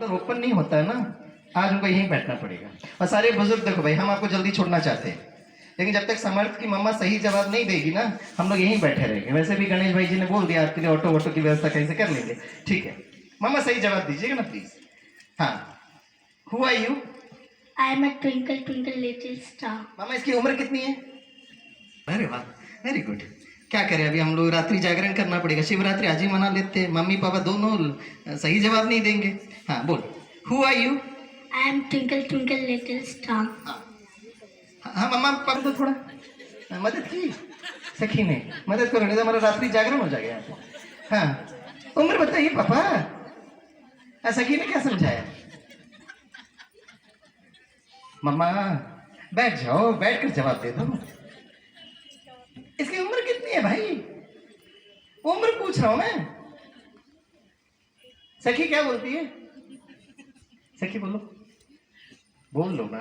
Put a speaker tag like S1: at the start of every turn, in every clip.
S1: तो ओपन नहीं होता है ना, आज उनको यहीं बैठना पड़ेगा। और सारे बुजुर्ग देखो भाई, हम आपको जल्दी छोड़ना चाहते हैं, लेकिन जब तक समर्थ की मम्मा सही जवाब नहीं देगी ना, हम लोग यहीं बैठे रहेंगे। वैसे भी गणेश भाई जी ने बोल दिया आपके लिए ऑटो वोटो की व्यवस्था कहीं से कर लेंगे। ठीक है, मम्मा सही जवाब दीजिएगा ना प्लीज। हाँ, who are you?
S2: I am a twinkle twinkle little star.
S1: मामा इसकी उम्र कितनी है? अरे वाह, वेरी गुड। क्या करें, अभी हम लोग रात्रि जागरण करना पड़ेगा। शिवरात्रि आज ही मना लेते हैं, मम्मी पापा दोनों सही जवाब नहीं देंगे। हाँ बोल, who are you?
S2: I am twinkle twinkle little star.
S1: हाँ मम्मा पापा तो थोड़ा मदद की, सखी ने मदद करो, नहीं तो हमारा रात्रि जागरण हो जाएगा यहाँ पे। हाँ उम्र बताइए पापा। सखी ने क्या समझाया? मम्मा बैठ जाओ, बैठ कर जवाब दे दो। इसकी उम्र कितनी है भाई? उम्र पूछ रहा हूं मैं। सखी क्या बोलती है? सखी बोलो, बोल लो ना।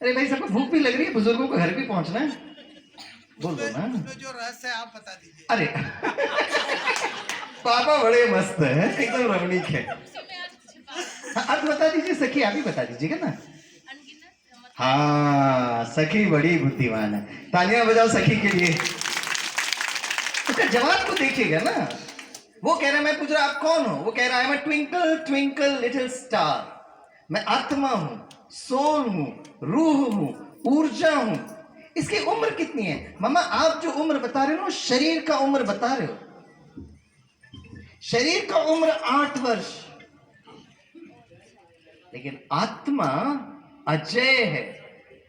S1: अरे भाई सबको भूख भी लग रही है, बुजुर्गों को घर भी पहुंचना है, बोल दो ना।
S3: जो रहस्य है आप बता दीजिए।
S1: अरे पापा बड़े मस्त है, एकदम रमणीक है। आप बता दीजिए सखी, आप ही बता दीजिएगा ना। हाँ सखी बड़ी बुद्धिमान है, तालियां बजाओ सखी के लिए। उसका जवाब को देखिएगा ना, वो कह रहा है मैं पूछ रहा आप कौन हो, वो कह रहा है मैं ट्विंकल ट्विंकल लिटिल स्टार, मैं आत्मा हूं, सोल हूं, रूह हूं, ऊर्जा हूं। इसकी उम्र कितनी है? मम्मा आप जो उम्र बता रहे हो शरीर का उम्र बता रहे हो, शरीर का उम्र 8 वर्ष, लेकिन आत्मा अजय है,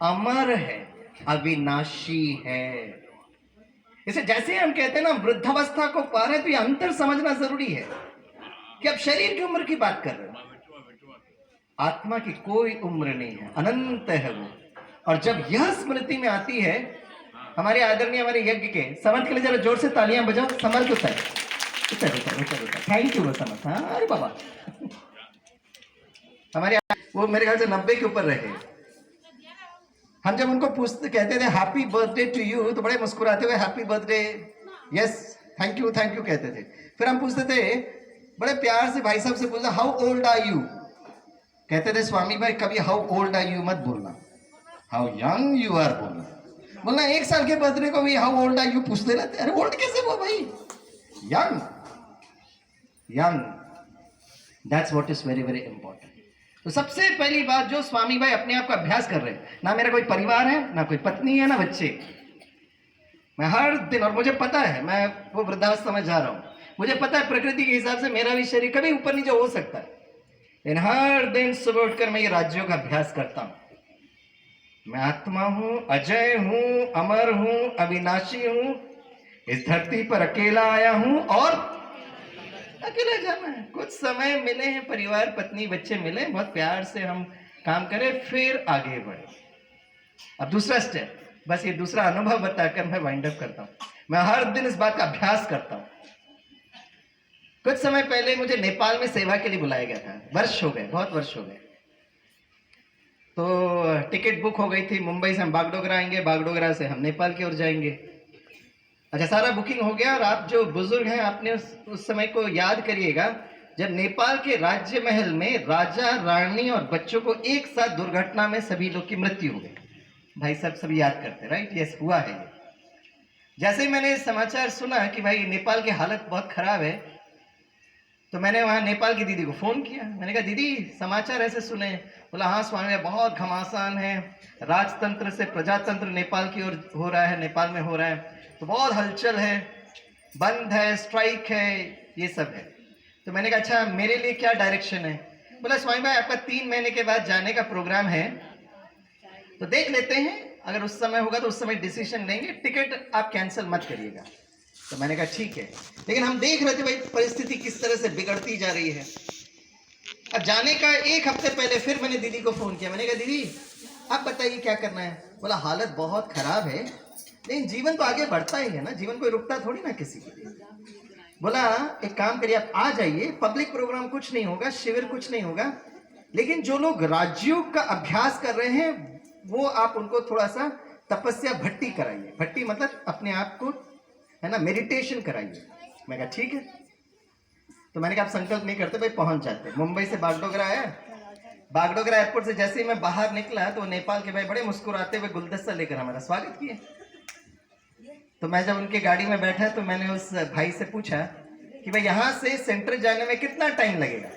S1: अमर है, अविनाशी है। इसे जैसे हम कहते हैं ना वृद्धावस्था को पार है, तो ये अंतर समझना जरूरी है कि अब शरीर की उम्र की बात कर रहे हो, आत्मा की कोई उम्र नहीं है, अनंत है वो। और जब यह स्मृति में आती है, हमारे आदरणीय हमारे यज्ञ के समर्थ के लिए जरा जोर से तालियां बजाओ। समर्थ उतर उतर उतर उतर उतर, थैंक यू वो समर्थ। हाँ अरे बाबा हमारे वो मेरे ख्याल से 90 के ऊपर रहे। हम जब उनको पूछते कहते थे हैप्पी बर्थडे टू यू, तो बड़े मुस्कुराते हुए happy birthday, yes thank you कहते थे। फिर हम पूछते थे बड़े प्यार से, भाई साहब से पूछते हाउ ओल्ड आर यू, कहते थे स्वामी भाई कभी हाउ ओल्ड आर यू मत बोलना, हाउ यंग यू आर बोलना। 1 साल के बर्थडे को भी हाउ ओल्ड आर यू पूछते रहते। अरे ओल्ड कैसे हुआ भाई, young young, that's what is very very important. तो सबसे पहली बात जो स्वामी भाई अपने आप का अभ्यास कर रहे हैं, ना मेरा कोई परिवार है, ना कोई पत्नी है, ना बच्चे, मैं हर दिन, और मुझे पता है मैं वो वृद्धावस्था में जा रहा हूं, मुझे पता है प्रकृति के हिसाब से मेरा भी शरीर कभी ऊपर नीचे हो सकता है, लेकिन हर दिन सुबह उठकर मैं ये राज्यों का अभ्यास करता हूं। मैं आत्मा हूं, अजय हूं, अमर हूं, अविनाशी हूं, इस धरती पर अकेला आया हूं और अकेला जाना है। कुछ समय मिले हैं, परिवार पत्नी बच्चे मिले, बहुत प्यार से हम काम करें, फिर आगे बढ़े। अब दूसरा स्टेप, बस ये दूसरा अनुभव बताकर मैं वाइंड अप करता हूं। मैं हर दिन इस बात का अभ्यास करता हूं। कुछ समय पहले मुझे नेपाल में सेवा के लिए बुलाया गया था, वर्ष हो गए, बहुत वर्ष हो गए। तो टिकट बुक हो गई थी, मुंबई से हम बागडोगरा आएंगे, बागडोगरा से हम नेपाल की ओर जाएंगे। अच्छा सारा बुकिंग हो गया। और आप जो बुजुर्ग हैं, आपने उस समय को याद करिएगा जब नेपाल के राज्य महल में राजा रानी और बच्चों को एक साथ दुर्घटना में सभी लोग की मृत्यु हो गई। भाई सब याद करते, राइट? यस हुआ है ये। जैसे ही मैंने समाचार सुना कि भाई नेपाल की हालत बहुत खराब है, तो मैंने वहां नेपाल की दीदी को फोन किया। मैंने कहा दीदी समाचार ऐसे सुने। बोला हाँ स्वामी बहुत घमासान है, राजतंत्र से प्रजातंत्र नेपाल की ओर हो रहा है, नेपाल में हो रहा है, तो बहुत हलचल है, बंद है, स्ट्राइक है, ये सब है। तो मैंने कहा अच्छा मेरे लिए क्या डायरेक्शन है? बोला स्वामी भाई आपका 3 महीने के बाद जाने का प्रोग्राम है, तो देख लेते हैं, अगर उस समय होगा तो उस समय डिसीजन लेंगे, टिकट आप कैंसिल मत करिएगा। तो मैंने कहा ठीक है, लेकिन हम देख रहे थे भाई परिस्थिति किस तरह से बिगड़ती जा रही है। अब जाने का 1 हफ्ते पहले फिर मैंने दीदी को फोन किया। मैंने कहा दीदी आप बताइए क्या करना है? बोला हालत बहुत खराब है, लेकिन जीवन तो आगे बढ़ता ही है ना, जीवन कोई रुकता थोड़ी ना किसी के लिए। बोला एक काम करिए आप आ जाइए, पब्लिक प्रोग्राम कुछ नहीं होगा, शिविर कुछ नहीं होगा, लेकिन जो लोग राजयोग का अभ्यास कर रहे हैं वो आप उनको थोड़ा सा तपस्या भट्टी कराइए। भट्टी मतलब अपने आप को है ना मेडिटेशन कराइए। मैं कहा ठीक है। तो तो मैंने कहा आप संकल्प नहीं करते भाई, पहुंच जाते। मुंबई से बागडोगरा आया, बागडोगरा एयरपोर्ट से जैसे ही मैं बाहर निकला तो नेपाल के भाई बड़े मुस्कुराते हुए गुलदस्ता लेकर हमारा स्वागत किए। तो मैं जब उनके गाड़ी में बैठा तो मैंने उस भाई से पूछा कि भाई यहाँ से सेंटर जाने में कितना टाइम लगेगा,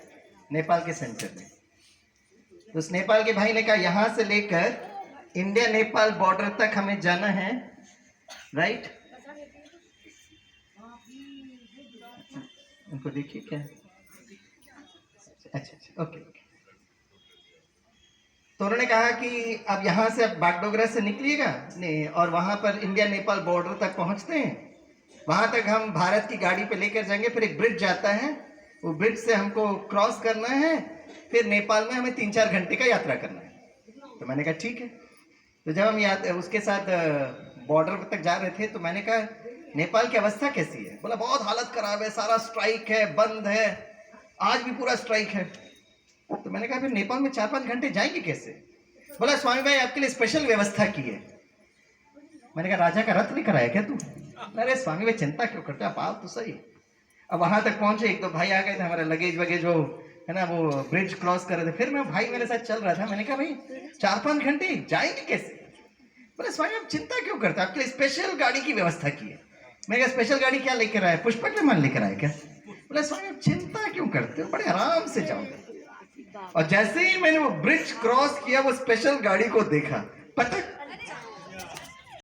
S1: नेपाल के सेंटर में। तो उस नेपाल के भाई ने कहा यहाँ से लेकर इंडिया नेपाल बॉर्डर तक हमें जाना है, राइट। उनको देखिए क्या, अच्छा ओके। तो उन्होंने कहा कि अब यहाँ से अब बागडोगरा से निकलिएगा नहीं, और वहां पर इंडिया नेपाल बॉर्डर तक पहुंचते हैं, वहां तक हम भारत की गाड़ी पे लेकर जाएंगे, फिर एक ब्रिज जाता है, वो ब्रिज से हमको क्रॉस करना है, फिर नेपाल में हमें 3-4 घंटे का यात्रा करना है। तो मैंने कहा ठीक है। तो जब हम उसके साथ बॉर्डर तक जा रहे थे तो मैंने कहा नेपाल की अवस्था कैसी है? बोला बहुत हालत खराब है, सारा स्ट्राइक है, बंद है, आज भी पूरा स्ट्राइक है। तो मैंने कहा फिर नेपाल में 4-5 घंटे जाएंगे कैसे? बोला स्वामी भाई आपके लिए स्पेशल व्यवस्था की है। मैंने कहा राजा का रथ लेकर आया क्या तू? अरे स्वामी भाई चिंता क्यों करते, आप आओ तो सही। अब वहां तक पहुंचे, एक दो भाई आ गए थे, हमारा लगेज वगेज वो है ना, वो ब्रिज क्रॉस कर रहे थे। फिर मैं भाई मेरे साथ चल रहा था, मैंने कहा भाई 4-5 घंटे जाएंगे कैसे? बोले स्वामी आप चिंता क्यों करते, आपके लिए स्पेशल गाड़ी की व्यवस्था की है। मैंने कहा स्पेशल गाड़ी क्या लेकर आया, पुष्पक विमान लेकर आया क्या? बोले स्वामी आप चिंता क्यों करते हो, बड़े आराम से जाओगे। और जैसे ही मैंने वो ब्रिज क्रॉस किया, वो स्पेशल गाड़ी को देखा, पटक